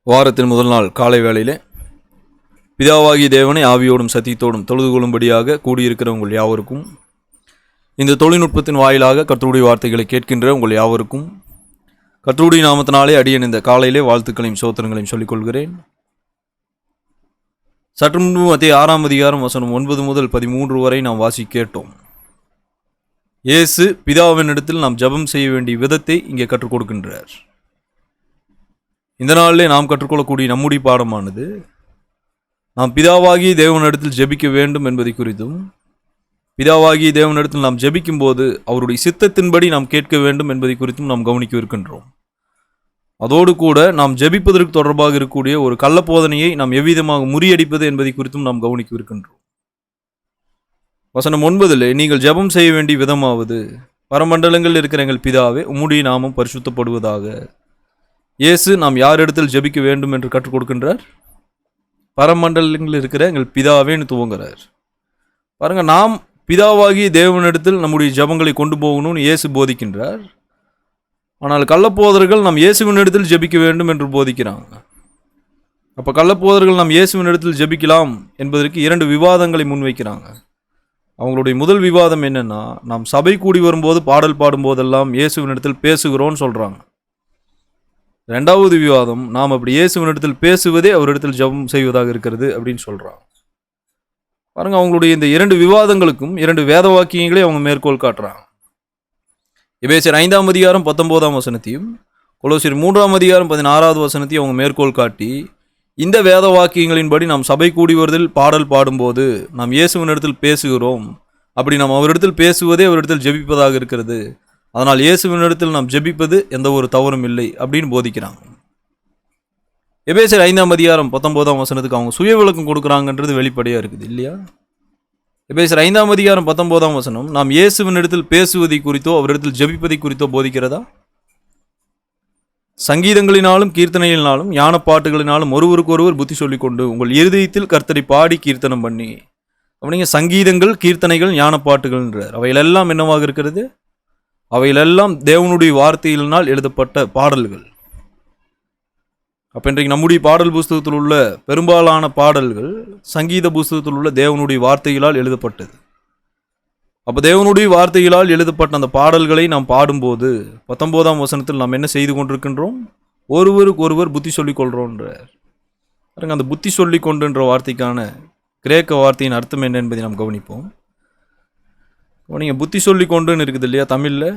வாரத்தின் முதல் நாள் காலை வேளையிலே பிதாவாகிய தேவனை ஆவியோடும் சத்தியத்தோடும் தொழுது கொள்ளும்படியாக கூடியிருக்கிற உங்கள் யாவருக்கும், இந்த தொழில்நுட்பத்தின் வாயிலாக கர்த்தருடைய வார்த்தைகளை கேட்கின்ற உங்கள் யாவருக்கும் கர்த்தருடைய நாமத்தினாலே அடியேன் இந்த காலையிலே வாழ்த்துக்களையும் சோத்திரங்களையும் சொல்லிக்கொள்கிறேன். சற்று முன்பு மத்திய 6ஆம் அதிகாரம் வசனம் 9 முதல் 13 வரை நாம் வாசி கேட்டோம். இயேசு பிதாவினிடத்தில் நாம் ஜெபம் செய்ய வேண்டிய விதத்தை இங்கே கற்றுக் கொடுக்கின்றார். இந்த நாளிலே நாம் கற்றுக்கொள்ளக்கூடிய நம்முடைய பாடமானது நாம் பிதாவாகிய தேவனிடத்தில் ஜெபிக்க வேண்டும் என்பதை குறித்தும், பிதாவாகிய தேவனிடத்தில் நாம் ஜெபிக்கும் போது அவருடைய சித்தத்தின்படி நாம் கேட்க வேண்டும் என்பதை குறித்தும் நாம் கவனிக்க இருக்கின்றோம். அதோடு கூட நாம் ஜெபிப்பதற்கு தொடர்பாக இருக்கக்கூடிய ஒரு கள்ளப்போதனையை நாம் எவ்விதமாக முறியடிப்பது என்பதை குறித்தும் நாம் கவனிக்க இருக்கின்றோம். வசனம் 9, நீங்கள் ஜெபம் செய்ய வேண்டிய விதமாவது, பரமண்டலங்களில் இருக்கிற எங்கள் பிதாவே, உம்முடைய நாமம் பரிசுத்தப்படுவதாக. இயேசு நாம் யாரிடத்தில் ஜெபிக்க வேண்டும் என்று கற்றுக் கொடுக்கின்றார்? பரமண்டலங்களில் இருக்கிற எங்கள் பிதாவேன்னு துவங்குறார். பாருங்க, நாம் பிதாவாகிய தேவனிடத்தில் நம்முடைய ஜெபங்களை கொண்டு போகணும்னு இயேசு போதிக்கின்றார். ஆனால் கள்ளப்போதர்கள் நாம் இயேசுவினிடத்தில் ஜெபிக்க வேண்டும் என்று போதிக்கிறாங்க. அப்போ கள்ளப்போதர்கள் நாம் இயேசுவினிடத்தில் ஜெபிக்கலாம் என்பதற்கு 2 விவாதங்களை முன்வைக்கிறாங்க. அவங்களுடைய முதல் விவாதம் என்னன்னா, நாம் சபை கூடி வரும்போது பாடல் பாடும்போதெல்லாம் இயேசுவினிடத்தில் பேசுகிறோன்னு சொல்கிறாங்க. 2வது விவாதம், நாம் அப்படி இயேசுவினிடத்தில் பேசுவதே அவரிடத்தில் ஜெபம் செய்வதாக இருக்கிறது அப்படின்னு சொல்கிறாங்க. பாருங்கள், அவங்களுடைய இந்த 2 விவாதங்களுக்கும் 2 வேத வாக்கியங்களே அவங்க மேற்கோள் காட்டுறாங்க. எபேசியர் 5ஆம் அதிகாரம் 19ஆம் வசனத்தையும் கொலோசியர் 3ஆம் அதிகாரம் 16வது வசனத்தையும் அவங்க மேற்கோள் காட்டி, இந்த வேத வாக்கியங்களின்படி நாம் சபை கூடி வருதில் பாடல் பாடும்போது நாம் இயேசுவினிடத்தில் பேசுகிறோம், அப்படி நாம் அவரிடத்தில் பேசுவதே அவரிடத்தில் ஜெபிப்பதாக இருக்கிறது, அதனால் இயேசுவினிடத்தில் நாம் ஜெபிப்பது எந்த ஒரு தவறும் இல்லை அப்படின்னு போதிக்கிறாங்க. எபேசியர் 5ஆம் அதிகாரம் 19ஆம் வசனத்துக்கு அவங்க சுய விளக்கம் கொடுக்குறாங்கன்றது வெளிப்படையாக இருக்குது இல்லையா? எபேசியர் 5ஆம் அதிகாரம் 19ஆம் வசனம் நாம் இயேசுவினிடத்தில் பேசுவதை குறித்தோ அவரிடத்தில் ஜெபிப்பதை குறித்தோ போதிக்கிறதா? சங்கீதங்களினாலும் கீர்த்தனைகளினாலும் ஞான பாட்டுகளினாலும் ஒருவருக்கொருவர் புத்தி சொல்லிக்கொண்டு உங்கள் இருதயத்தில் கர்த்தரை பாடி கீர்த்தனம் பண்ணி. அப்படிங்க, சங்கீதங்கள், கீர்த்தனைகள், ஞான பாட்டுகள்ன்றார். அவைகளெல்லாம் என்னவாக இருக்கிறது? அவைகளெல்லாம் தேவனுடைய வார்த்தையினால் எழுதப்பட்ட பாடல்கள். அப்போ இன்றைக்கு நம்முடைய பாடல் புஸ்தகத்தில் உள்ள பெரும்பாலான பாடல்கள் சங்கீத புஸ்தகத்தில் உள்ள தேவனுடைய வார்த்தைகளால் எழுதப்பட்டது. அப்போ தேவனுடைய வார்த்தைகளால் எழுதப்பட்ட அந்த பாடல்களை நாம் பாடும்போது 19ஆம் வசனத்தில் நாம் என்ன செய்து கொண்டிருக்கின்றோம்? ஒருவருக்கு ஒருவர் புத்தி சொல்லிக் கொள்கிறோன்றார். அந்த புத்தி சொல்லிக் கொண்டுன்ற வார்த்தைக்கான கிரேக்க வார்த்தையின் அர்த்தம் என்ன என்பதை நாம் கவனிப்போம். நீங்கள் புத்தி சொல்லி கொண்டுன்னு இருக்குது இல்லையா தமிழில்,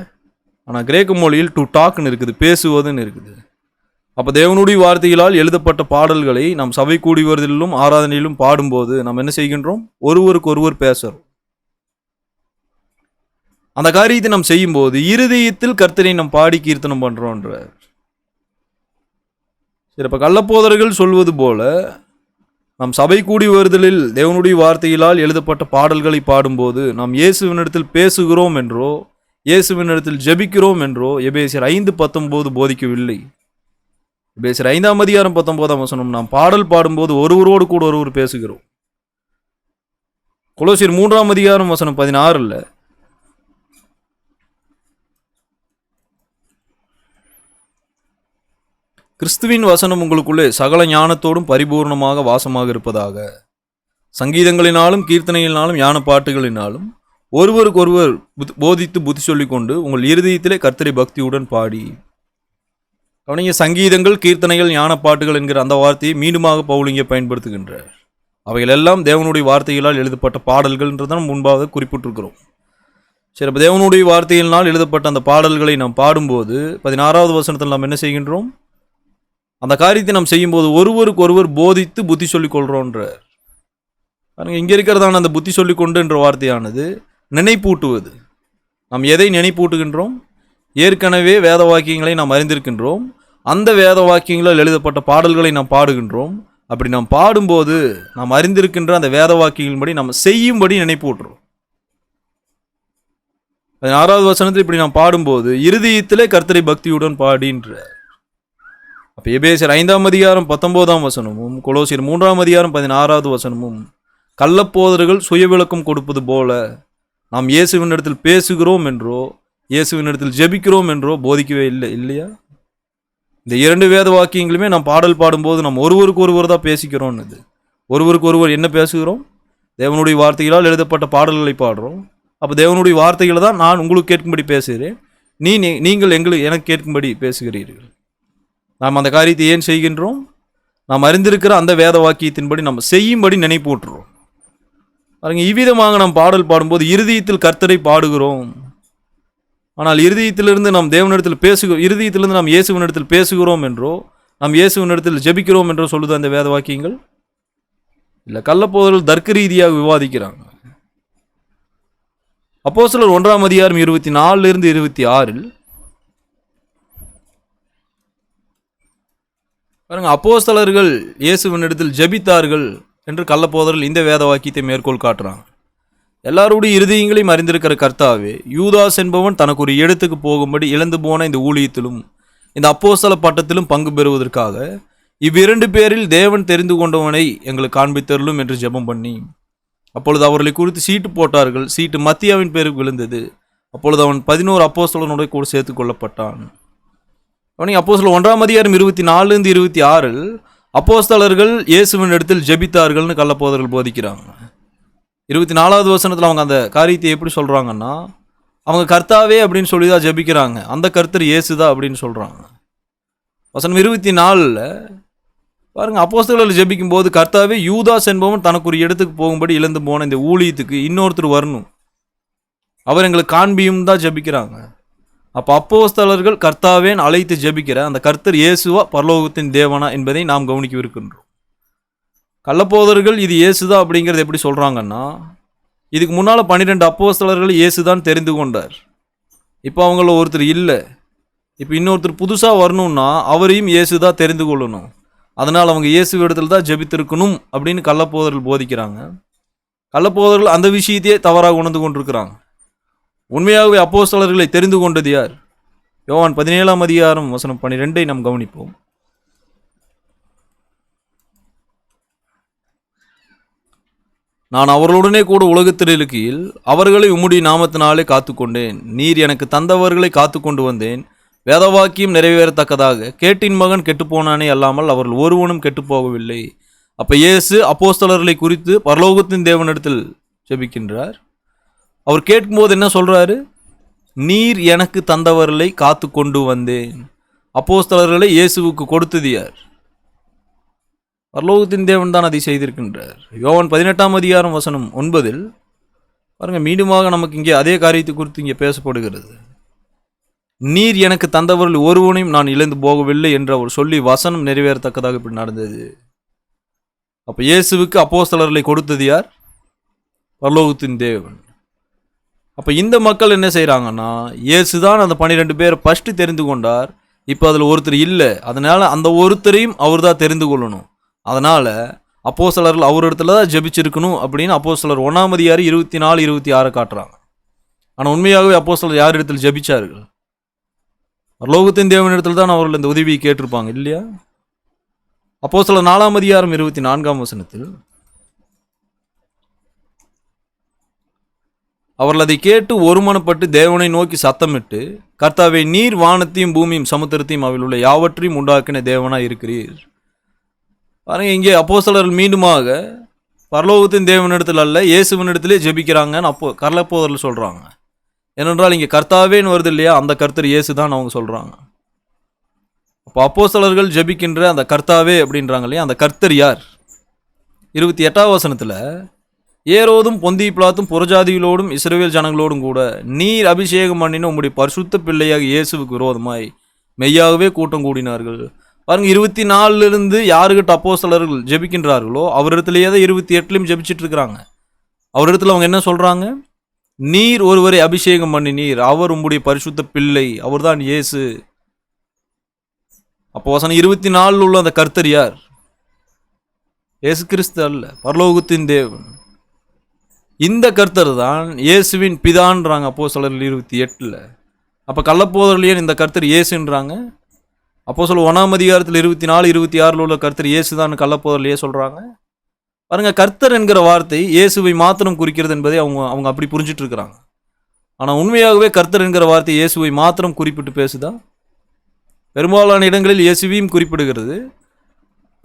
ஆனால் கிரேக்க மொழியில் டு டாக்னு இருக்குது, பேசுவதுன்னு இருக்குது. அப்போ தேவனுடைய வார்த்தைகளால் எழுதப்பட்ட பாடல்களை நாம் சபை கூடி வருவதிலும் ஆராதனையிலும் பாடும்போது நாம் என்ன செய்கின்றோம்? ஒருவருக்கு ஒருவர் பேசுகிறோம். அந்த காரியத்தை நாம் செய்யும்போது இருதயத்தில் கர்த்தரை நாம் பாடி கீர்த்தனம் பண்ணுறோன்றார். சரி, இப்போ கள்ளப்போதர்கள் சொல்வது போல நாம் சபை கூடி வருதலில் தேவனுடைய வார்த்தைகளால் எழுதப்பட்ட பாடல்களை பாடும்போது நாம் இயேசுவினிடத்தில் பேசுகிறோம் என்றோ இயேசுவினிடத்தில் ஜெபிக்கிறோம் என்றோ எபேசியர் 5:19 போதிக்கவில்லை. எபேசியர் 5ஆம் அதிகாரம் 19ஆம் வசனம் நாம் பாடல் பாடும்போது ஒருவரோடு கூட ஒருவர் பேசுகிறோம். கொலோசியர் 3ஆம் அதிகாரம் வசனம் 16ல் கிறிஸ்துவின் வசனம் உங்களுக்குள்ளே சகல ஞானத்தோடும் பரிபூர்ணமாக வாசமாக இருப்பதாக. சங்கீதங்களினாலும் கீர்த்தனைகளினாலும் ஞான பாட்டுகளினாலும் ஒருவருக்கு ஒருவர் போதித்து புத்தி சொல்லிக்கொண்டு உங்கள் இருதயத்திலே கர்த்தரை பக்தியுடன் பாடி. கவனிங்க, சங்கீதங்கள், கீர்த்தனைகள், ஞான பாட்டுகள் என்கிற அந்த வார்த்தையை மீண்டுமாக பவுல் இங்கே பயன்படுத்துகின்றார். அவைகள் எல்லாம் தேவனுடைய வார்த்தைகளால் எழுதப்பட்ட பாடல்கள்ன்றதான் முன்பாக குறிப்பிட்டிருக்கிறோம். சரி, அப்போ தேவனுடைய வார்த்தையினால் எழுதப்பட்ட அந்த பாடல்களை நாம் பாடும்போது 16வது வசனத்தில் நாம் என்ன செய்கின்றோம்? அந்த காரியத்தை நாம் செய்யும்போது ஒருவருக்கு ஒருவர் போதித்து புத்தி சொல்லிக் கொள்கிறோன்றார். இங்கே இருக்கிறதான அந்த புத்தி சொல்லிக்கொண்டு என்ற வார்த்தையானது நினைப்பூட்டுவது. நாம் எதை நினைப்பூட்டுகின்றோம்? ஏற்கனவே வேத வாக்கியங்களை நாம் அறிந்திருக்கின்றோம். அந்த வேத வாக்கியங்களால் எழுதப்பட்ட பாடல்களை நாம் பாடுகின்றோம். அப்படி நாம் பாடும்போது நாம் அறிந்திருக்கின்ற அந்த வேத வாக்கியங்களின்படி நாம் செய்யும்படி நினைப்பூட்டுறோம். 16வது வசனத்தில் இப்படி நாம் பாடும்போது இருதயத்திலே கர்த்தரை பக்தியுடன் பாடின்றார். அப்போ எபேசியர் 5ஆம் அதிகாரம் 19ஆம் வசனமும் கொலோசியர் 3ஆம் அதிகாரம் 16வது வசனமும் கள்ளப்போதர்கள் சுய விளக்கம் கொடுப்பது போல நாம் இயேசுவினிடத்தில் பேசுகிறோம் என்றோ இயேசுவினிடத்தில் ஜெபிக்கிறோம் என்றோ போதிக்கவே இல்லை இல்லையா? இந்த 2 வேத வாக்கியங்களுமே நாம் பாடல் பாடும்போது நம்ம ஒருவருக்கு ஒருவர் தான் பேசிக்கிறோம்னு. ஒருவருக்கு ஒருவர் என்ன பேசுகிறோம்? தேவனுடைய வார்த்தைகளால் எழுதப்பட்ட பாடல்களை பாடுறோம். அப்போ தேவனுடைய வார்த்தைகளை தான் நான் உங்களுக்கு கேட்கும்படி பேசுகிறேன், நீங்கள் எனக்கு கேட்கும்படி பேசுகிறீர்கள். நாம் அந்த காரியத்தை ஏன் செய்கின்றோம்? நாம் அறிந்திருக்கிற அந்த வேத வாக்கியத்தின்படி நம்ம செய்யும்படி நினைப்பூட்டுறோம். பாருங்க, இவ்விதமாக நாம் பாடல் பாடும்போது இருதயத்தில் கர்த்தரை பாடுகிறோம். ஆனால் இருதயத்திலிருந்து நாம் தேவனிடத்தில் இருதயத்திலிருந்து நாம் இயேசுவினிடத்தில் பேசுகிறோம் என்றோ, நாம் இயேசுவினிடத்தில் ஜெபிக்கிறோம் என்றோ சொல்லுது அந்த வேத வாக்கியங்கள்? இல்லை, கள்ளப்போதர்கள் தர்க்க ரீதியாக விவாதிக்கிறாங்க. அப்போஸ்தலர் 1ஆம் அதிகாரம் 24 26 பாருங்க, அப்போஸ்தலர்கள் இயேசுவினிடத்தில் ஜெபித்தார்கள் என்று கள்ளப்போதர்கள் இந்த வேத வாக்கியத்தை மேற்கோள் காட்டுறாங்க. எல்லாருடைய இருதயங்களையும் அறிந்திருக்கிற கர்த்தாவே, யூதாஸ் என்பவன் தனக்கு ஒரு இடத்துக்கு போகும்படி இழந்து போன இந்த ஊழியத்திலும் இந்த அப்போஸ்தல பட்டத்திலும் பங்கு பெறுவதற்காக இவ்விரண்டு பேரில் தேவன் தெரிந்து கொண்டவனை எங்களுக்கு காண்பித்தருளும் என்று ஜெபம் பண்ணி, அப்பொழுது அவர்களை குறித்து சீட்டு போட்டார்கள். சீட்டு மத்தியாவின் பேருக்கு விழுந்தது. அப்பொழுது அவன் 11 அப்போஸ்தலனோட கூட சேர்த்து கொள்ளப்பட்டான். அவனை அப்போஸ்தலர் 1ஆம் அதிகாரம் 24 26 அப்போஸ்தலர்கள் இயேசுவின் இடத்தில் ஜெபித்தார்கள்னு கள்ளப்போதர்கள் போதிக்கிறாங்க. 24வது வசனத்தில் அவங்க அந்த காரியத்தை எப்படி சொல்கிறாங்கன்னா, அவங்க கர்த்தாவே அப்படின்னு சொல்லி தான் ஜெபிக்கிறாங்க, அந்த கர்த்தர் இயேசுதா அப்படின்னு சொல்கிறாங்க. வசனம் 24 பாருங்கள், அப்போஸ்தலர்கள் ஜெபிக்கும் போது கர்த்தாவே, யூதாஸ் என்பவன் தனக்கு ஒரு இடத்துக்கு போகும்படி இழந்து போன இந்த ஊழியத்துக்கு இன்னொருத்தர் வரணும், அவர் எங்களுக்கு காண்பியும் தான் ஜெபிக்கிறாங்க. அப்போ அப்போஸ்தலர்கள் கர்த்தாவேன் அழைத்து ஜெபிக்கிற அந்த கர்த்தர் இயேசுவா பரலோகத்தின் தேவனா என்பதை நாம் கவனிக்கவிருக்கின்றோம். கள்ளப்போதர்கள் இது இயேசுதா அப்படிங்கிறது எப்படி சொல்கிறாங்கன்னா, இதுக்கு முன்னால் 12 அப்போஸ்தலர்கள் இயேசுதான் தெரிந்து கொண்டார், இப்போ அவங்கள ஒருத்தர் இல்லை, இப்போ இன்னொருத்தர் புதுசாக வரணும்னா அவரையும் இயேசுதான் தெரிந்து கொள்ளணும், அதனால் அவங்க இயேசு இடத்துல தான் ஜெபித்திருக்கணும் அப்படின்னு கள்ளப்போதர்கள் போதிக்கிறாங்க. கள்ளப்போதர்கள் அந்த விஷயத்தையே தவறாக உணர்ந்து கொண்டிருக்கிறாங்க. உண்மையாகவே அப்போஸ்தலர்களை தெரிந்து கொண்டது யார்? யோவான் 17ஆம் அதிகாரம் வசனம் 12 நாம் கவனிப்போம். நான் அவர்களுடனே கூட உலகத்தில் இருக்கையில் அவர்களை உம்முடைய நாமத்தினாலே காத்துக்கொண்டேன். நீர் எனக்கு தந்தவர்களை காத்து கொண்டு வந்தேன். வேதவாக்கியம் நிறைவேறத்தக்கதாக. கேட்டின் மகன் கெட்டுப்போனானே அல்லாமல் அவர்கள் ஒருவனும் கெட்டுப்போகவில்லை. அப்போ இயேசு அப்போஸ்தலர்களை குறித்து பரலோகத்தின் தேவனிடத்தில் ஜெபிக்கின்றார். அவர் கேட்கும்போது என்ன சொல்கிறாரு? நீர் எனக்கு தந்தவர்களை காத்து கொண்டு வந்தேன். அப்போஸ்தலர்களை இயேசுவுக்கு கொடுத்தது யார்? பரலோகத்தின் தேவன் தான் அதை செய்திருக்கின்றார். யோவான் 18ஆம் அதிகாரம் வசனம் 9 பாருங்கள், மீண்டுமாக நமக்கு இங்கே அதே காரியத்தை குறித்து இங்கே பேசப்படுகிறது. நீர் எனக்கு தந்தவர்கள் ஒருவனையும் நான் இழந்து போகவில்லை என்று அவர் சொல்லி வசனம் நிறைவேறத்தக்கதாக இப்படி நடந்தது. அப்போ இயேசுவுக்கு அப்போஸ்தலர்களை கொடுத்தது யார்? பரலோகத்தின் தேவன். அப்போ இந்த மக்கள் என்ன செய்கிறாங்கன்னா, இயேசு தான் அந்த 12 பேரை ஃபஸ்ட்டு தெரிந்து கொண்டார், இப்போ அதில் ஒருத்தர் இல்லை, அதனால் அந்த ஒருத்தரையும் அவர் தான் தெரிந்து கொள்ளணும், அதனால் அப்போஸ்தலர்கள் அவர் இடத்துல தான் ஜெபிச்சிருக்கணும் அப்படின்னு அப்போஸ்தலர் 1ஆம் அதிகாரம் 24 26 காட்டுறாங்க. ஆனால் உண்மையாகவே அப்போஸ்தலர் யார் இடத்துல ஜெபிச்சார்கள்? பரலோகத்தின் தேவன் இடத்துல தான் அவர்கள் இந்த உதவியை கேட்டிருப்பாங்க இல்லையா? அப்போஸ்தலர் 4ஆம் அதிகாரம் 24ஆம் வசனத்தில் அவர்கள் அதை கேட்டு ஒருமனப்பட்டு தேவனை நோக்கி சத்தமிட்டு, கர்த்தாவே, நீர் வானத்தையும் பூமியும் சமுத்திரத்தையும் அவையில் உள்ள யாவற்றையும் உண்டாக்கின தேவனாக இருக்கிறீர். பாருங்க, இங்கே அப்போஸ்தலர்கள் மீண்டுமாக பரலோகத்தின் தேவனிடத்தில் அல்ல இயேசுவினிடத்திலே ஜெபிக்கிறாங்கன்னு கள்ளப்போதர்கள் சொல்கிறாங்க. ஏனென்றால் இங்கே கர்த்தாவேன்னு வருது இல்லையா, அந்த கர்த்தர் இயேசு தான் அவங்க சொல்கிறாங்க. அப்போ அப்போஸ்தலர்கள் ஜெபிக்கின்ற அந்த கர்த்தாவே அப்படின்றாங்க இல்லையா, அந்த கர்த்தர் யார்? 28ஆம் வசனத்தில் ஏரோதும் பொந்தி பிலாத்தும் புறஜாதிகளோடும் இஸ்ரவேல் ஜனங்களோடும் கூட நீர் அபிஷேகம் பண்ணின உம்முடைய பரிசுத்த பிள்ளையாக இயேசுவுக்கு விரோதமாய் மெய்யாகவே கூட்டம் கூடினார்கள். பாருங்க, 24 யாருக்கிட்ட அப்போஸ்தலர்கள் ஜெபிக்கின்றார்களோ அவரிடத்துலேயே தான் 28 ஜெபிச்சுட்டு இருக்கிறாங்க. அவரிடத்துல அவங்க என்ன சொல்கிறாங்க? நீர் ஒருவரை அபிஷேகம் பண்ணினீர், அவர் உம்முடைய பரிசுத்த பிள்ளை, அவர் தான் இயேசு. அப்போ வசனம் 24 உள்ள அந்த கர்த்தர் யார்? இயேசு கிறிஸ்து அல்ல, பரலோகத்தின் தேவன். இந்த கர்த்தர் தான் இயேசுவின் பிதான்றாங்க அப்போஸ்தலர்கள் 28. அப்போ கள்ளப்போதர்களே இந்த கர்த்தர் இயேசுன்றாங்க. அப்போஸ்தலர் 1ஆம் அதிகாரத்தில் 24 26 உள்ள கர்த்தர் இயேசு தான் கள்ளப்போதர்களே சொல்கிறாங்க. பாருங்க, கர்த்தர் என்கிற வார்த்தை இயேசுவை மாத்திரம் குறிக்கிறது என்பதை அவங்க அப்படி புரிஞ்சிட்டு இருக்கிறாங்க. ஆனால் உண்மையாகவே கர்த்தர் என்கிற வார்த்தை இயேசுவை மாத்திரம் குறிப்பிட்டு பேசுதா? பெரும்பாலான இடங்களில் இயேசுவையும் குறிப்பிடுகிறது,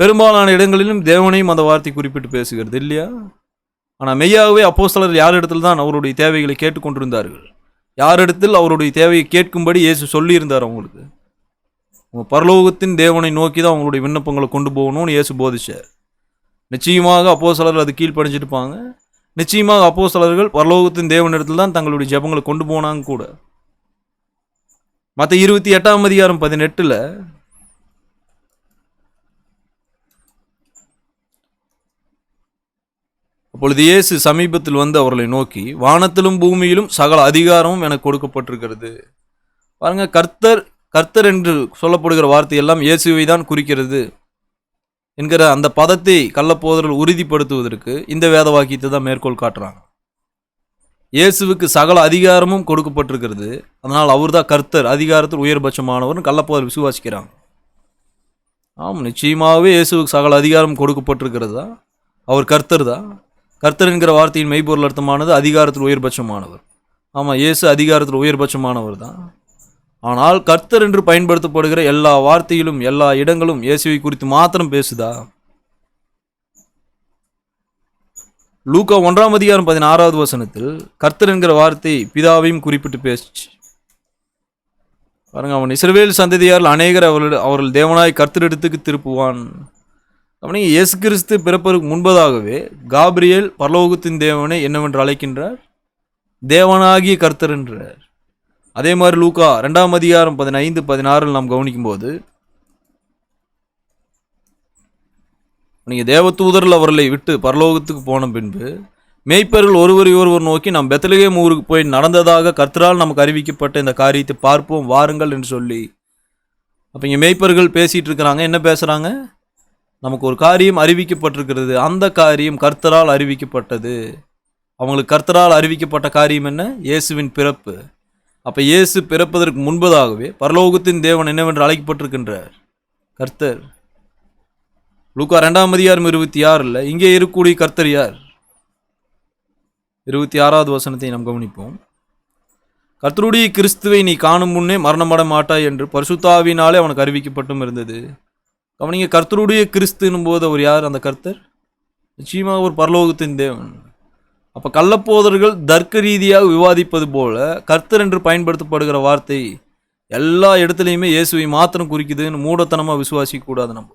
பெரும்பாலான இடங்களிலும் தேவனையும் அந்த வார்த்தை குறிப்பிட்டு பேசுகிறது இல்லையா? ஆனால் மெய்யாகவே அப்போஸ்தலர் யாரிடத்தில் தான் அவருடைய தேவைகளை கேட்டுக்கொண்டிருந்தார்கள்? யாரிடத்தில் அவருடைய தேவையை கேட்கும்படி இயேசு சொல்லியிருந்தார் அவங்களுக்கு? அவங்க பரலோகத்தின் தேவனை நோக்கி தான் அவங்களுடைய விண்ணப்பங்களை கொண்டு போகணும்னு இயேசு போதிச்சார். நிச்சயமாக அப்போஸ்தலர்கள் அது கீழ்ப்படிஞ்சிருப்பாங்க. நிச்சயமாக அப்போஸ்தலர்கள் பரலோகத்தின் தேவனிடத்தில் தான் தங்களுடைய ஜெபங்களை கொண்டு போனாங்க கூட. மத்த 28ஆம் அதிகாரம் 18 அப்பொழுது இயேசு சமீபத்தில் வந்து அவர்களை நோக்கி, வானத்திலும் பூமியிலும் சகல அதிகாரமும் எனக்கு கொடுக்கப்பட்டிருக்கிறது. பாருங்க, கர்த்தர் என்று சொல்லப்படுகிற வார்த்தை எல்லாம் இயேசுவை தான் குறிக்கிறது என்கிற அந்த பதத்தை கள்ளப்போதர்கள் உறுதிப்படுத்துவதற்கு இந்த வேத வாக்கியத்தை தான் மேற்கோள் காட்டுறாங்க. இயேசுவுக்கு சகல அதிகாரமும் கொடுக்கப்பட்டிருக்கிறது, அதனால் அவர் தான் கர்த்தர், அதிகாரத்தில் உயர்பட்சமானவர்னு கள்ளப்போதர் விசுவாசிக்கிறாங்க. ஆமாம், நிச்சயமாகவே இயேசுவுக்கு சகல அதிகாரம் கொடுக்கப்பட்டிருக்கிறது தான். அவர் கர்த்தர் தான். கர்த்தர் என்கிற வார்த்தையின் மெய்ப்பொருள் அர்த்தமானது அதிகாரத்தில் உயர்பட்சமானவர். ஆமாம், இயேசு அதிகாரத்தில் உயர்பட்சமானவர் தான். ஆனால் கர்த்தர் என்று பயன்படுத்தப்படுகிற எல்லா வார்த்தையிலும் எல்லா இடங்களும் இயேசுவை குறித்து மாத்திரம் பேசுதா? லூக்கா 1ஆம் அதிகாரம் 16வது வசனத்தில் கர்த்தர் என்கிற வார்த்தை பிதாவையும் குறிப்பிட்டு பேசுச்சு. பாருங்க, அவன் இஸ்ரவேல் சந்ததியாரில் அநேகர் அவர்கள் தேவனாய் கர்த்தரிடத்துக்கு திருப்புவான். அவனை இயேசு கிறிஸ்து பிறப்பதற்கு முன்பதாகவே காபிரியேல் பரலோகத்தின் தேவனை என்னவென்று அழைக்கின்றார்? தேவனாகிய கர்த்தர் என்றார். அதே மாதிரி லூக்கா 2ஆம் அதிகாரம் 15-16 நாம் கவனிக்கும் போது, நீங்கள் தேவதூதர்கள் அவர்களை விட்டு பரலோகத்துக்கு போன பின்பு மேய்ப்பர்கள் ஒருவர் நோக்கி, நாம் பெத்லகேம் ஊருக்கு போய் நடந்ததாக கர்த்தரால் நமக்கு அறிவிக்கப்பட்ட இந்த காரியத்தை பார்ப்போம் வாருங்கள் என்று சொல்லி. அப்போ இங்கே மேய்ப்பர்கள் பேசிகிட்டு இருக்கிறாங்க. என்ன பேசுகிறாங்க? நமக்கு ஒரு காரியம் அறிவிக்கப்பட்டிருக்கிறது, அந்த காரியம் கர்த்தரால் அறிவிக்கப்பட்டது. அவங்களுக்கு கர்த்தரால் அறிவிக்கப்பட்ட காரியம் என்ன? இயேசுவின் பிறப்பு. அப்போ இயேசு பிறப்பதற்கு முன்பதாகவே பரலோகத்தின் தேவன் என்னவென்று அழைக்கப்பட்டிருக்கின்றார்? கர்த்தர். லூக்கா 2ஆம் அதிகாரம் 26 இங்கே இருக்கக்கூடிய கர்த்தர் யார்? 26வது வசனத்தை நாம் கவனிப்போம். கர்த்தருடைய கிறிஸ்துவை நீ காணும் முன்னே மரணமட மாட்டாய் என்று பரிசுத்த ஆவியினாலே அவனுக்கு அறிவிக்கப்பட்டும் இருந்தது. கவனிங்க, கர்த்தருடைய கிறிஸ்துன்னும் போது அவர் யார்? அந்த கர்த்தர் நிச்சயமாக ஒரு பரலோகத்தின் தேவன். அப்போ கள்ளப்போதர்கள் தர்க்க ரீதியாக விவாதிப்பது போல கர்த்தர் என்று பயன்படுத்தப்படுகிற வார்த்தை எல்லா இடத்துலையுமே இயேசுவை மாத்திரம் குறிக்குதுன்னு மூடத்தனமாக விசுவாசிக்க கூடாது. நம்ம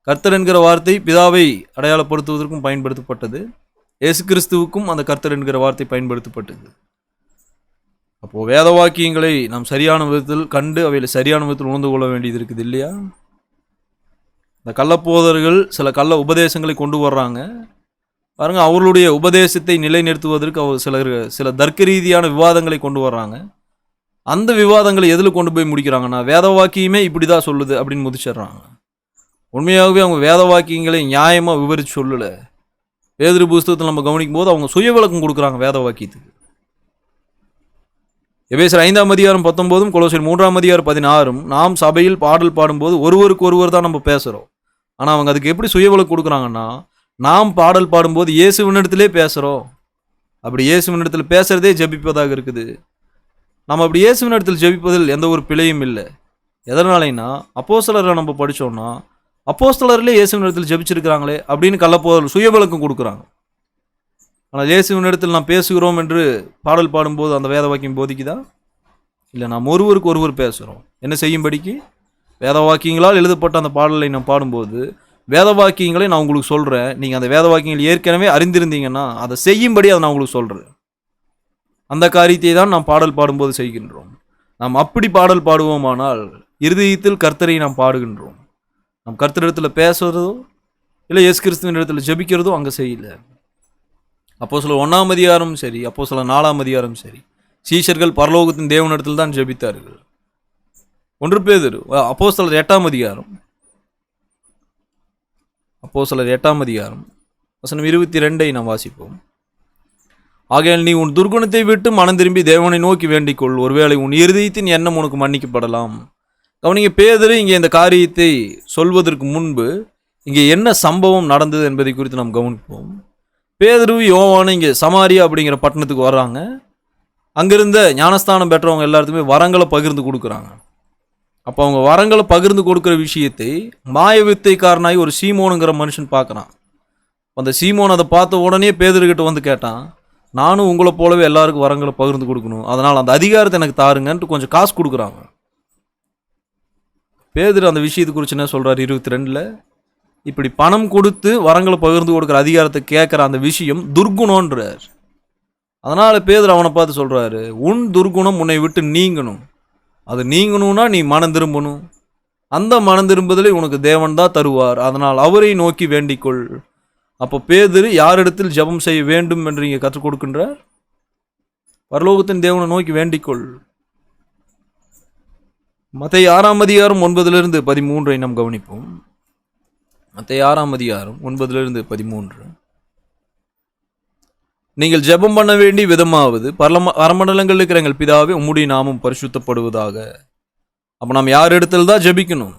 கர்த்தர் என்கிற வார்த்தை பிதாவை அடையாளப்படுத்துவதற்கும் பயன்படுத்தப்பட்டது, இயேசு கிறிஸ்துவுக்கும் அந்த கர்த்தர் என்கிற வார்த்தை பயன்படுத்தப்பட்டது. அப்போது வேத வாக்கியங்களை நாம் சரியான விதத்தில் கண்டு அவையில் சரியான விதத்தில் உணர்ந்து கொள்ள வேண்டியது இருக்குது இல்லையா? இந்த கள்ளப்போதர்கள் சில கள்ள உபதேசங்களை கொண்டு வர்றாங்க. பாருங்க, அவர்களுடைய உபதேசத்தை நிலைநிறுத்துவதற்கு அவர் சில தர்க்க ரீதியான விவாதங்களை கொண்டு வர்றாங்க. அந்த விவாதங்களை எதில் கொண்டு போய் முடிக்கிறாங்கன்னா, வேத வாக்கியமே இப்படி தான் சொல்லுது அப்படின்னு முதிச்சிடுறாங்க. உண்மையாகவே அவங்க வேத வாக்கியங்களை நியாயமாக விவரித்து சொல்லலை. பேதுரு புஸ்தகத்தில் நம்ம கவனிக்கும் போது அவங்க சுய விளக்கம் கொடுக்குறாங்க வேத வாக்கியத்துக்கு. எபேசியர் 5ஆம் அதிகாரம் 19 கொலோசியர் 3ஆம் அதிகாரம் 16 நாம் சபையில் பாடல் பாடும்போது ஒருவருக்கு ஒருவர் தான் நம்ம பேசுகிறோம். ஆனால் அவங்க அதுக்கு எப்படி சுய விளக்கம் கொடுக்குறாங்கன்னா, நாம் பாடல் பாடும்போது இயேசுவினிடத்திலே பேசுகிறோம். அப்படி இயேசுவினிடத்தில் பேசுகிறதே ஜெபிப்பதாக இருக்குது. நம்ம அப்படி இயேசுவினிடத்தில் ஜெபிப்பதில் எந்த ஒரு பிழையும் இல்லை. எதனாலைன்னா, அப்போஸ்தலரை நம்ம படித்தோம்னா அப்போஸ்தலர்களே இயேசுவினிடத்தில் ஜெபிச்சிருக்கிறாங்களே அப்படின்னு கள்ளப்போதல் சுய விளக்கம் கொடுக்குறாங்க. ஆனால் இயேசுவினிடத்தில் நாம் பேசுகிறோம் என்று பாடல் பாடும்போது அந்த வேத வாக்கியம் போதிக்குதா? இல்லை, நாம் ஒருவருக்கு ஒருவர் பேசுகிறோம். என்ன செய்யும்படிக்கு? வேத வாக்கியங்களால் எழுதப்பட்ட அந்த பாடலை நாம் பாடும்போது வேத வாக்கியங்களை நான் உங்களுக்கு சொல்கிறேன், நீங்கள் அந்த வேத வாக்கியங்கள் ஏற்கனவே அறிந்திருந்தீங்கன்னா அதை செய்யும்படி அதை நான் உங்களுக்கு சொல்கிறேன். அந்த காரியத்தை தான் நாம் பாடல் பாடும்போது செய்கின்றோம். நாம் அப்படி பாடல் பாடுவோமானால் இருதயத்தில் கர்த்தரை நாம் பாடுகின்றோம். நம் கர்த்தரிடத்தில் பேசுகிறதோ இல்லை இயேசு கிறிஸ்துவின் இடத்துல ஜெபிக்கிறதோ அங்கே செய்யலை. அப்போஸ்தலர் 1ஆம் அதிகாரமும் சரி, அப்போஸ்தலர் 4ஆம் அதிகாரம் சரி, சீஷர்கள் பரலோகத்தின் தேவனிடத்தில் தான் ஜெபித்தார்கள். 1 பேதுரு அப்போஸ்தலர் 8ஆம் அதிகாரம் அப்போஸ்தலர் 8ஆம் அதிகாரம் வசனம் 22 நாம் வாசிப்போம். ஆகையால் நீ உன் துர்குணத்தை விட்டு மனம் திரும்பி தேவனை நோக்கி வேண்டிக்கொள், ஒருவேளை உன் இருதயத்தின் எண்ணம் உனக்கு மன்னிக்கப்படலாம். கவனிங்க, பேதுரு இங்கே இந்த காரியத்தை சொல்வதற்கு முன்பு இங்கே என்ன சம்பவம் நடந்தது என்பதை குறித்து நாம் கவனிப்போம். பேதுரு யோவானு இங்கே சமாரியா அப்படிங்கிற பட்டணத்துக்கு வர்றாங்க. அங்கிருந்த ஞானஸ்தானம் பெற்றவங்க எல்லாத்துக்குமே வரங்களை பகிர்ந்து கொடுக்குறாங்க. அப்போ அவங்க வரங்களை பகிர்ந்து கொடுக்குற விஷயத்தை மாய வித்தைக்காரனாய் ஒரு சீமோனுங்கிற மனுஷன் பார்க்குறான். அந்த சீமோன் அதை பார்த்த உடனே பேதுருக்கிட்ட வந்து கேட்டான், நானும் உங்களை போலவே எல்லாருக்கும் வரங்களை பகிர்ந்து கொடுக்கணும், அதனால் அந்த அதிகாரத்தை எனக்கு தாருங்கன்ட்டு கொஞ்சம் காசு கொடுக்குறாங்க. பேதுரு அந்த விஷயத்தை குறித்து என்ன சொல்கிறார் 22, இப்படி பணம் கொடுத்து வரங்களை பகிர்ந்து கொடுக்குற அதிகாரத்தை கேட்குற அந்த விஷயம் துர்குணன்றார். அதனால் பேதுரு அவனை பார்த்து சொல்கிறாரு, உன் துர்குணம் உன்னை விட்டு நீங்கணும், அது நீங்கணும்னா நீ மனம் திரும்பணும், அந்த மனம் திரும்புதலை உனக்கு தேவன் தான் தருவார், அதனால் அவரை நோக்கி வேண்டிக்கொள். அப்போ பேதுரு யாரிடத்தில் ஜெபம் செய்ய வேண்டும் என்று இங்கே கற்றுக் கொடுக்கின்றார்? பரலோகத்தின் தேவனை நோக்கி வேண்டிக்கொள். மத்தேயு 6 அதிகாரம் 9-13 நாம் கவனிப்போம். மத்தேயு 6 அதிகாரம் 9-13. நீங்கள் ஜெபம் பண்ண வேண்டிய விதமாவது, பரமண்டலங்களில் இருக்கிற எங்கள் பிதாவே உம்முடைய நாமம் பரிசுத்தப்படுவதாக. அப்போ நாம் யார் இடத்துல தான் ஜெபிக்கணும்?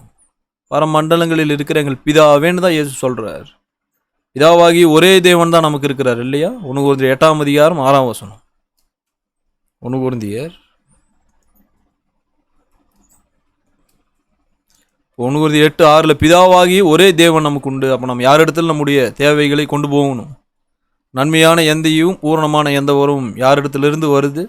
பரமண்டலங்களில் இருக்கிற எங்கள் பிதாவேன்னு தான் இயேசு சொல்கிறார். பிதாவாகி ஒரே தேவன் தான் நமக்கு இருக்கிறார் இல்லையா? 1 கொரிந்தியர் 8 அதிகாரம் 6 வசனம். 1 கொரிந்தியர் 8:6 பிதாவாகி ஒரே தேவன் நமக்கு உண்டு. அப்போ நம்ம யார் இடத்துல நம்முடைய தேவைகளை கொண்டு போகணும்? நன்மையான எந்தையும் பூரணமான எந்த வரவும் யார் இடத்துலேருந்து வருது?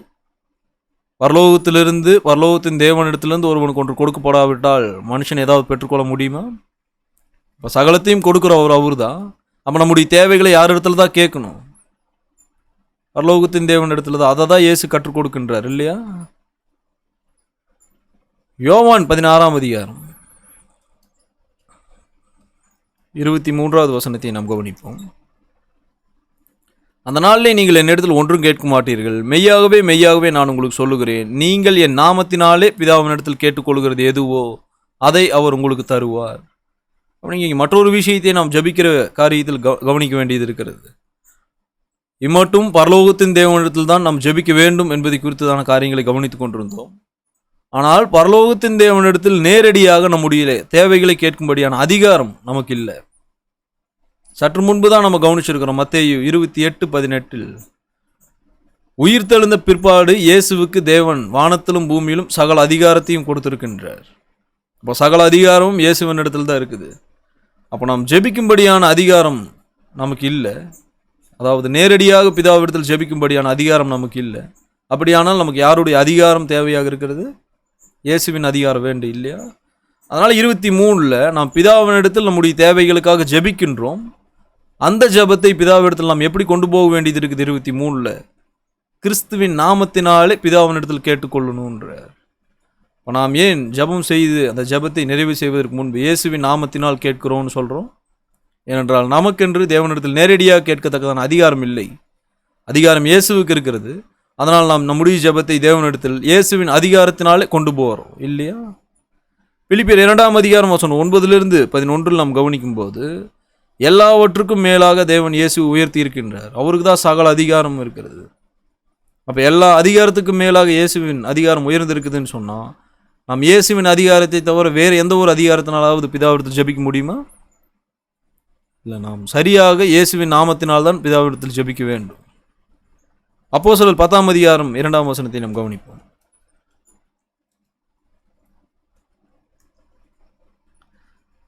பரலோகத்திலிருந்து, பரலோகத்தின் தேவனிடத்திலிருந்து ஒருவனுக்கு ஒன்று கொடுக்கப்படாவிட்டால் மனுஷன் ஏதாவது பெற்றுக்கொள்ள முடியுமா? இப்போ சகலத்தையும் கொடுக்குறவர் அவர் தான். அப்போ நம்முடைய தேவைகளை யார் இடத்துல தான் கேட்கணும்? பரலோகத்தின் தேவன் இடத்துல தான். அதை தான் இயேசு கற்றுக் கொடுக்கின்றார் இல்லையா? யோவான் 16 அதிகாரம் 23 வசனத்தை நாம் கவனிப்போம். அந்த நாளிலே நீங்கள் என்னிடத்தில் ஒன்றும் கேட்க மாட்டீர்கள், மெய்யாகவே மெய்யாகவே நான் உங்களுக்கு சொல்லுகிறேன், நீங்கள் என் நாமத்தினாலே பிதாவினிடத்தில் கேட்டுக்கொள்கிறது எதுவோ அதை அவர் உங்களுக்கு தருவார். அப்படிங்க இங்கே மற்றொரு விஷயத்தை நாம் ஜபிக்கிற காரியத்தில் கவனிக்க வேண்டியது இருக்கிறது. இம்மட்டும் பரலோகத்தின் தேவனிடத்தில் தான் நாம் ஜபிக்க வேண்டும் என்பதை குறித்ததான காரியங்களை கவனித்துக் கொண்டிருந்தோம். ஆனால் பரலோகத்தின் தேவனிடத்தில் நேரடியாக நம்முடைய தேவைகளை கேட்கும்படியான அதிகாரம் நமக்கு இல்லை. சற்று முன்பு தான் நம்ம கவனிச்சிருக்கிறோம். மத்தேயு 28:18 உயிர்த்தெழுந்த பிற்பாடு இயேசுவுக்கு தேவன் வானத்திலும் பூமியிலும் சகல அதிகாரத்தையும் கொடுத்திருக்கின்றார். அப்போ சகல அதிகாரமும் இயேசுவின் இடத்துல தான் இருக்குது. அப்போ நாம் ஜெபிக்கும்படியான அதிகாரம் நமக்கு இல்லை. அதாவது நேரடியாக பிதாவிடத்தில் ஜெபிக்கும்படியான அதிகாரம் நமக்கு இல்லை. அப்படியானால் நமக்கு யாருடைய அதிகாரம் தேவையாக இருக்கிறது? இயேசுவின் அதிகாரம் வேண்டும் இல்லையா? அதனால் 23 நாம் பிதாவினிடத்தில் நம்முடைய தேவைகளுக்காக ஜெபிக்கின்றோம். அந்த ஜெபத்தை பிதாவிடத்தில் நாம் எப்படி கொண்டு போக வேண்டியது இருக்குது? 23 கிறிஸ்துவின் நாமத்தினாலே பிதாவினிடத்தில் கேட்டுக்கொள்ளணுன்ற. இப்போ நாம் ஏன் ஜெபம் செய்து அந்த ஜெபத்தை நிறைவு செய்வதற்கு முன்பு இயேசுவின் நாமத்தினால் கேட்கிறோம்னு சொல்கிறோம்? ஏனென்றால் நமக்கென்று தேவனிடத்தில் நேரடியாக கேட்கத்தக்கதான அதிகாரம் இல்லை. அதிகாரம் இயேசுவுக்கு இருக்கிறது. அதனால் நாம் நம்முடைய ஜெபத்தை தேவனிடத்தில் இயேசுவின் அதிகாரத்தினாலே கொண்டு போகிறோம் இல்லையா? பிலிப்பியர் 2 அதிகாரம் வசனம் 9-11 நாம் கவனிக்கும் போது, எல்லாவற்றுக்கும் மேலாக தேவன் இயேசு உயர்த்தி இருக்கின்றார், அவருக்கு தான் சகல அதிகாரம் இருக்கிறது. அப்போ எல்லா அதிகாரத்துக்கும் மேலாக இயேசுவின் அதிகாரம் உயர்ந்திருக்குதுன்னு சொன்னால், நாம் இயேசுவின் அதிகாரத்தை தவிர வேறு எந்த ஒரு அதிகாரத்தினாலாவது பிதாவிடத்தில் ஜெபிக்க முடியுமா? இல்லை, நாம் சரியாக இயேசுவின் நாமத்தினால்தான் பிதாவிடத்தில் ஜெபிக்க வேண்டும். அப்போஸ்தலர் 10 அதிகாரம் 2 வசனத்தை நாம் கவனிப்போம்.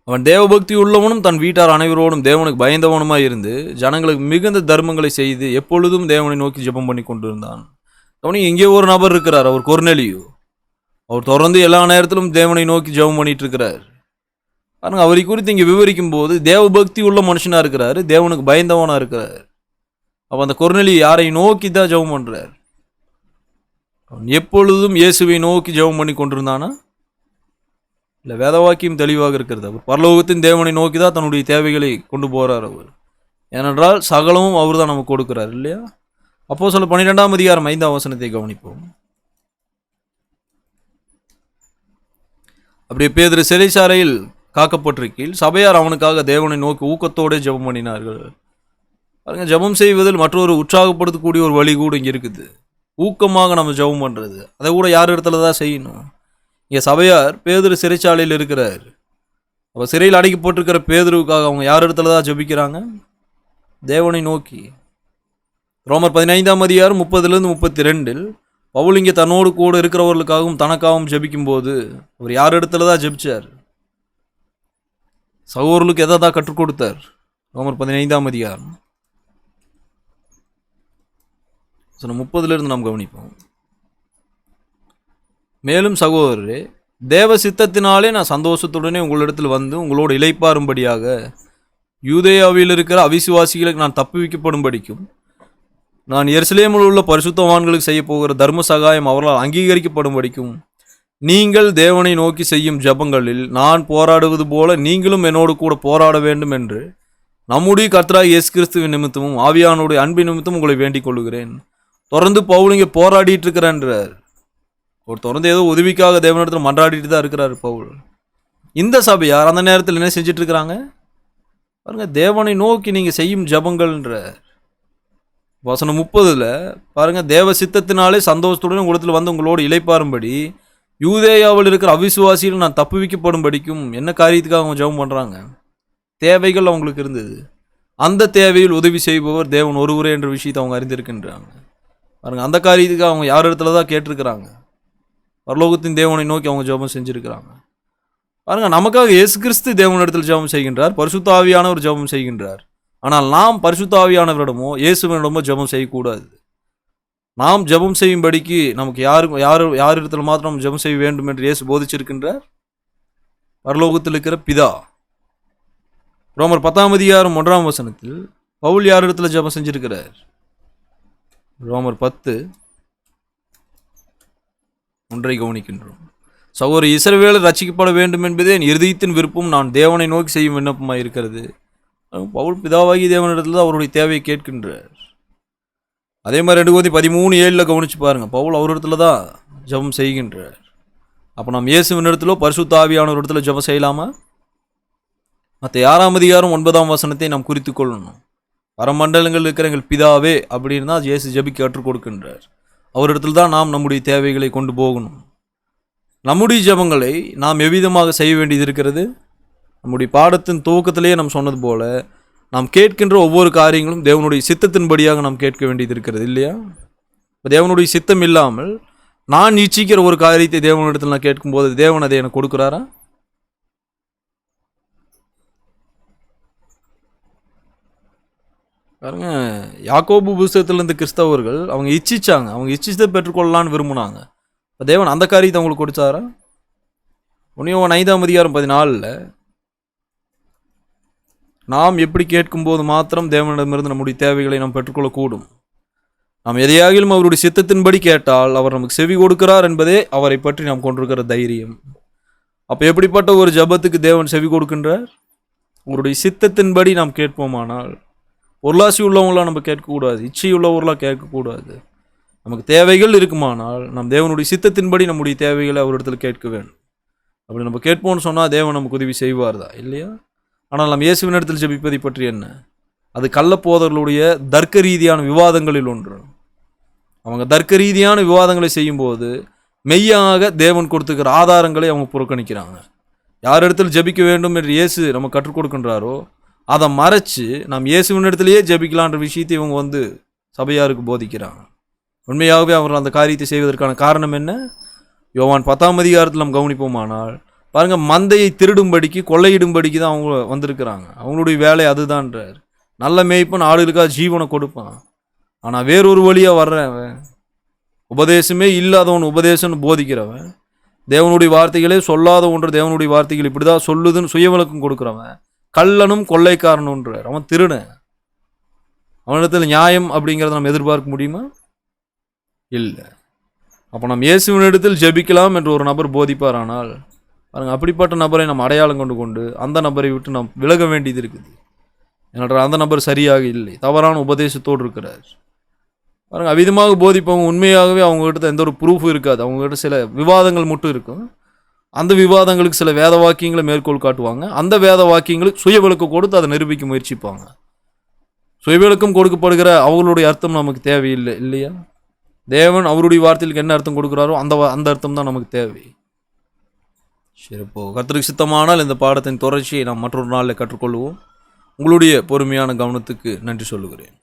அவன் தேவபக்தி உள்ளவனும் தன் வீட்டார் அனைவரோடும் தேவனுக்கு பயந்தவனுமாய் இருந்து ஜனங்களுக்கு மிகுந்த தர்மங்களை செய்து எப்பொழுதும் தேவனை நோக்கி ஜெபம் பண்ணி கொண்டிருந்தான். அவனுக்கு இங்கே ஒரு நபர் இருக்கிறார், அவர் கொர்நேலியு. அவர் தொடர்ந்து எல்லா நேரத்திலும் தேவனை நோக்கி ஜெபம் பண்ணிட்டு இருக்கிறார். பாருங்க, அவரை குறித்து இங்கே விவரிக்கும் போது தேவபக்தி உள்ள மனுஷனாக இருக்கிறாரு, தேவனுக்கு பயந்தவனாக இருக்கிறார். அப்போ அந்த கொர்நேலியு யாரை நோக்கி தான் ஜெபம் பண்ணுறார்? அவன் எப்பொழுதும் இயேசுவை நோக்கி ஜெபம் பண்ணி கொண்டிருந்தானா? இல்லை, வேதவாக்கியம் தெளிவாக இருக்கிறது. அவர் பரலோகத்தின் தேவனை நோக்கி தான் தன்னுடைய தேவைகளை கொண்டு போகிறார் அவர். ஏனென்றால் சகலமும் அவர் தான் நமக்கு கொடுக்குறார் இல்லையா? அப்போஸ்தலர் 12 அதிகாரம் 5 வசனத்தை கவனிப்போம். அப்படியே பேதுரு சிறைச்சாலையில் காக்கப்பட்டிருக்கையில் சபையார் அவனுக்காக தேவனை நோக்கி ஊக்கத்தோடு ஜெபம் பண்ணினார்கள். பாருங்க, ஜெபம் செய்வதில் மற்றொரு உற்சாகப்படுத்தக்கூடிய ஒரு வழி கூட இங்கே இருக்குது. ஊக்கமாக நம்ம ஜெபம் பண்ணுறது, அதை கூட யார் இடத்துல தான் செய்யணும்? இங்கே சபையார் பேதுரு சிறைச்சாலையில் இருக்கிறார். அப்போ சிறையில் அடைக்கப்பட்டிருக்கிற பேதுருவுக்காக அவங்க யார் இடத்துல தான் ஜெபிக்கிறாங்க? தேவனை நோக்கி. ரோமர் 15 அதிகாரம் 30-32 பவுல் இங்கே தன்னோடு கூட இருக்கிறவர்களுக்காகவும் தனக்காகவும் ஜெபிக்கும் போது அவர் யார் இடத்துல தான் ஜெபிச்சார்? சகோதரர்களுக்கு எதை தான் கற்றுக் கொடுத்தார்? ரோமர் 15ஆம் அதிகாரம் 30 நாம் கவனிப்போம். மேலும் சகோதரரே, தேவ சித்தத்தினாலே நான் சந்தோஷத்துடனே உங்களிடத்தில் வந்து உங்களோடு இளைப்பாரும்படியாக யூதேயாவில் இருக்கிற அவிசுவாசிகளுக்கு நான் தப்புவிக்கப்படும்படிக்கும் நான் எருசலேமில் உள்ள பரிசுத்தவான்களுக்கு செய்ய போகிற தர்ம சகாயம் அவர்களால் அங்கீகரிக்கப்படும்படிக்கும் நீங்கள் தேவனை நோக்கி செய்யும் ஜபங்களில் நான் போராடுவது போல நீங்களும் என்னோடு கூட போராட வேண்டும் என்று நம்முடைய கர்த்தராகிய இயேசு கிறிஸ்துவின் நிமித்தமும் ஆவியானுடைய அன்பின் நிமித்தமும் உங்களை வேண்டிக் கொள்கிறேன். தொடர்ந்து பவுல் இங்கே போராடிட்டு இருக்கிறான்றார். ஒரு தொடர்ந்து ஏதோ உதவிக்காக தேவனிடத்தில் மன்றாடிட்டு தான் இருக்கிறார் பவுல். இந்த சபையார் அந்த நேரத்தில் என்ன செஞ்சிட்டு இருக்கிறாங்க பாருங்க, தேவனை நோக்கி நீங்கள் செய்யும் ஜபங்கள்ன்ற வசனம் 30 பாருங்க, தேவ சித்தத்தினாலே சந்தோஷத்துடன் உலகத்தில் வந்து உங்களோடு இளைப்பாரும்படி யூதேயாவில் இருக்கிற அவிசுவாசிகள் நான் தப்புவிக்கப்படும்படிக்கும் என்ன காரியத்துக்காக அவங்க ஜெபம் பண்ணுறாங்க? தேவைகள் அவங்களுக்கு இருந்தது. அந்த தேவையில் உதவி செய்பவர் தேவன் ஒருவரே என்ற விஷயத்தை அவங்க அறிந்திருக்கின்றாங்க. பாருங்க, அந்த காரியத்துக்கு அவங்க யார் இடத்துல தான் கேட்டிருக்கிறாங்க? பரலோகத்தின் தேவனை நோக்கி அவங்க ஜெபம் செஞ்சுருக்கிறாங்க. பாருங்க, நமக்காக இயேசு கிறிஸ்து தேவனிடத்தில் ஜெபம் செய்கின்றார், பரிசுத்த ஆவியானவர் ஜெபம் செய்கின்றார். ஆனால் நாம் பரிசுத்த ஆவியானவரிடமோ இயேசுவினிடமோ ஜெபம் செய்யக்கூடாது. நாம் ஜெபம் செய்யும்படிக்கு நமக்கு யார் இடத்துல மாத்திரம் ஜெபம் செய்ய வேண்டும் என்று இயேசு போதிச்சிருக்கின்றார்? பரலோகத்தில் இருக்கிற பிதா. ரோமர் 10ஆம் அதிகாரம் 1ஆம் வசனத்தில் பவுல் யார் இடத்துல ஜெபம் செஞ்சிருக்கிறார்? ரோமர் 10:1 கவனிக்கின்றோம். சகோதர இஸ்ரவேலர் ரட்சிக்கப்பட வேண்டும் என்பதே என் இருதயத்தின் விருப்பம், நான் தேவனை நோக்கி செய்யும் விண்ணப்பமாக இருக்கிறது. பவுல் பிதாவாகி தேவனிடத்தில் தான் அவருடைய தேவையை கேட்கின்றார். அதே மாதிரி 2 Corinthians 13:7 கவனிச்சு பாருங்க, பவுல் அவரிடத்துல தான் ஜெபம் செய்கின்றார். அப்போ நாம் இயேசுவின் இடத்துல பரிசுத்த ஆவியானவர் இடத்துல ஜெபம் செய்யலாமா? மற்ற 6ஆம் அதிகாரம் 9ஆம் வசனத்தை நாம் குறித்து கொள்ளணும். பரமண்டலங்கள் இருக்கிற எங்கள் பிதாவே அப்படின்னு தான் இயேசு ஜெபிக்க கற்றுக் கொடுக்கின்றார். அவரிடத்தில் தான் நாம் நம்முடைய தேவைகளை கொண்டு போகணும். நம்முடைய ஜெபங்களை நாம் எவ்விதமாக செய்ய வேண்டியது இருக்கிறது? நம்முடைய பாடத்தின் துவக்கத்திலேயே நாம் சொன்னது போல நாம் கேட்கின்ற ஒவ்வொரு காரியங்களும் தேவனுடைய சித்தத்தின்படியாக நாம் கேட்க வேண்டியது இருக்கிறது இல்லையா? இப்போ தேவனுடைய சித்தம் இல்லாமல் நான் இச்சிக்கிற ஒரு காரியத்தை தேவனிடத்தில் நான் கேட்கும்போது தேவன் அதை எனக்கு கொடுக்குறாரா? பாருங்க, யாக்கோபு புஸ்தகத்திலிருந்து கிறிஸ்தவர்கள் அவங்க இச்சிச்சாங்க, அவங்க இச்சிச்சதை பெற்றுக்கொள்ளலான்னு விரும்பினாங்க. இப்போ தேவன் அந்த காரியத்தை அவங்களுக்கு கொடுத்தாரா? 1 John 5ஆம் அதிகாரம் 14 நாம் எப்படி கேட்கும்போது மாத்திரம் தேவனிடமிருந்து நம்முடைய தேவைகளை நாம் பெற்றுக்கொள்ளக்கூடும். நாம் எதையாகிலும் அவருடைய சித்தத்தின்படி கேட்டால் அவர் நமக்கு செவி கொடுக்கிறார் என்பதே அவரை பற்றி நாம் கொண்டிருக்கிற தைரியம். அப்போ எப்படிப்பட்ட ஒரு ஜபத்துக்கு தேவன் செவி கொடுக்கின்றார்? அவருடைய சித்தத்தின்படி நாம் கேட்போமானால், பொருளாசி உள்ளவங்களாம் நம்ம கேட்கக்கூடாது, இச்சை உள்ளவர்களாக கேட்கக்கூடாது. நமக்கு தேவைகள் இருக்குமானால் நாம் தேவனுடைய சித்தத்தின்படி நம்முடைய தேவைகளை அவரிடத்தில் கேட்க வேண்டும். அப்படி நம்ம கேட்போம்னு சொன்னால் தேவன் நமக்கு உதவி செய்வார் தான் இல்லையா? ஆனால் நாம் இயேசுவின் இடத்தில் ஜெபிப்பதை பற்றி என்ன? அது கள்ளப்போதர்களுடைய தர்க்க ரீதியான விவாதங்களில் ஒன்று. அவங்க தர்க்க ரீதியான விவாதங்களை செய்யும்போது மெய்யாக தேவன் கொடுத்துக்கிற ஆதாரங்களை அவங்க புறக்கணிக்கிறாங்க. யார் இடத்தில் ஜெபிக்க வேண்டும் என்று இயேசு நம்ம கற்றுக் கொடுக்கின்றாரோ அதை மறைச்சு நாம் இயேசுவின் இடத்திலேயே ஜெபிக்கலான்ற விஷயத்தை இவங்க சபையாருக்கு போதிக்கிறாங்க. உண்மையாகவே அவர்கள் அந்த காரியத்தை செய்வதற்கான காரணம் என்ன? யோவான் 10ஆம் அதிகாரத்தில் நாம் கவனிப்போமானால் பாருங்க, மந்தையை திருடும்படிக்கு கொள்ளையிடும்படிக்கு தான் அவங்க வந்திருக்கிறாங்க. அவங்களுடைய வேலை அதுதான்றார். நல்ல மேய்ப்பன் ஆளுகளுக்காக ஜீவனை கொடுப்பான். ஆனால் வேறொரு வழியாக வர்றவன், உபதேசமே இல்லாதவன் உபதேசம்னு போதிக்கிறவன், தேவனுடைய வார்த்தைகளே சொல்லாத ஒன்று தேவனுடைய வார்த்தைகள் இப்படி தான் சொல்லுதுன்னு சுயவிளக்கம் கொடுக்குறவன் கள்ளனும் கொள்ளைக்காரனுன்றார். அவன் திருடன். அவனிடத்தில் நியாயம் அப்படிங்கிறத நம்ம எதிர்பார்க்க முடியுமா? இல்லை. அப்போ நம்ம இயேசுவின் இடத்தில் ஜெபிக்கலாம் என்று ஒரு நபர் போதிப்பார். ஆனால் பாருங்கள், அப்படிப்பட்ட நபரை நம்ம அடையாளம் கொண்டு அந்த நபரை விட்டு நாம் விலக வேண்டியது இருக்குது. ஏனென்றால் அந்த நபர் சரியாக இல்லை, தவறான உபதேசத்தோடு இருக்கிறார். பாருங்கள், அவிதமாக போதிப்பவங்க உண்மையாகவே அவங்ககிட்ட எந்த ஒரு ப்ரூஃபும் இருக்காது. அவங்ககிட்ட சில விவாதங்கள் மட்டும் இருக்கும். அந்த விவாதங்களுக்கு சில வேத வாக்கியங்களை மேற்கோள் காட்டுவாங்க. அந்த வேத வாக்கியங்களுக்கு சுய விளக்கம் கொடுத்து அதை நிரூபிக்க முயற்சிப்பாங்க. சுய விளக்கம் கொடுக்கப்படுகிற அவங்களுடைய அர்த்தம் நமக்கு தேவையில்லை இல்லையா? தேவன் அவருடைய வார்த்தைகளுக்கு என்ன அர்த்தம் கொடுக்குறாரோ அந்த அர்த்தம் தான் நமக்கு தேவை. சரி, இப்போ கர்த்தருக்கு சித்தமானால் இந்த பாடத்தின் தொடர்ச்சியை நாம் மற்றொரு நாளில் கற்றுக்கொள்வோம். உங்களுடைய பொறுமையான கவனத்துக்கு நன்றி சொல்லுகிறேன்.